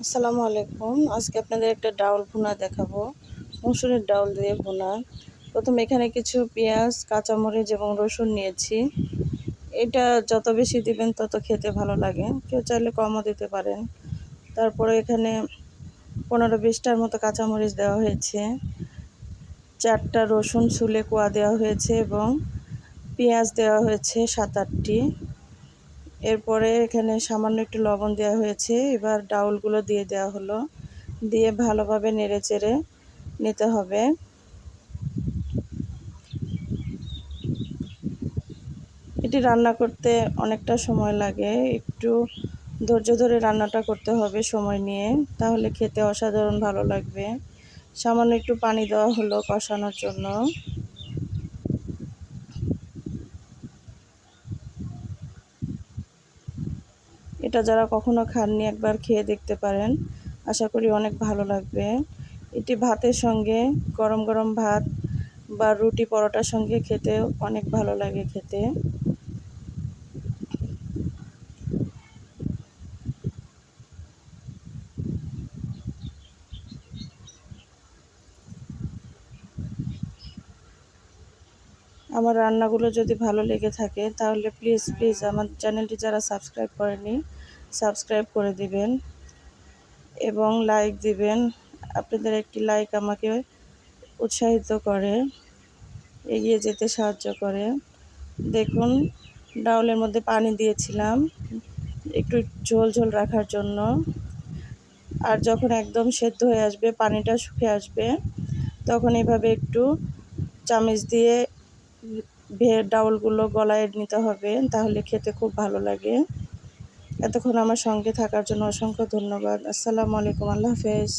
আসসালামু আলাইকুম। আজকে আপনাদের একটা ডাউল ভুনা দেখাবো। মসুরের ডাউল দিয়ে ভুনা। প্রথমে এখানে কিছু পেঁয়াজ, কাঁচামরিচ এবং রসুন নিয়েছি। এটা যত বেশি দিবেন তত খেতে ভালো লাগে। কেউ চাইলে কমও দিতে পারেন। তারপরে এখানে 15-20টার মতো কাঁচামরিচ দেওয়া হয়েছে। 4টা রসুন ছুলে কোয়া দেওয়া হয়েছে এবং পেঁয়াজ দেওয়া হয়েছে 7-8টি। এরপরে এখানে সামান্য একটু লবণ দেওয়া হয়েছে। এবার ডাউলগুলো দিয়ে দেওয়া হলো, দিয়ে ভালোভাবে নেড়েচেড়ে নিতে হবে। এটি রান্না করতে অনেকটা সময় লাগে, একটু ধৈর্য ধরে রান্নাটা করতে হবে সময় নিয়ে, তাহলে খেতে অসাধারণ ভালো লাগবে। সামান্য একটু পানি দেওয়া হলো কষানোর জন্য। এটা যারা কখনো খাননি একবার খেয়ে দেখতে পারেন, আশা করি অনেক ভালো লাগবে। এটি ভাতের সঙ্গে, গরম গরম ভাত বা রুটি পরোটার সঙ্গে খেতে অনেক ভালো লাগে খেতে। আমার রান্নাগুলো যদি ভালো লেগে থাকে তাহলে প্লিজ আমার চ্যানেলটি যারা সাবস্ক্রাইব করেনি সাবস্ক্রাইব করে দিবেন এবং লাইক দিবেন। আপনাদের একটি লাইক আমাকে উৎসাহিত করে, এগিয়ে যেতে সাহায্য করে। দেখুন, ডাউলের মধ্যে পানি দিয়েছিলাম একটু ঝোল ঝোল রাখার জন্য। আর যখন একদম সেদ্ধ হয়ে আসবে, পানিটা শুকিয়ে আসবে, তখন এভাবে একটু চামচ দিয়ে ডাউলগুলো গলায় নিতে হবে, তাহলে খেতে খুব ভালো লাগে। এতক্ষণ আমার সঙ্গে থাকার জন্য অসংখ্য ধন্যবাদ। আসসালামু আলাইকুম। আল্লাহ হাফেজ।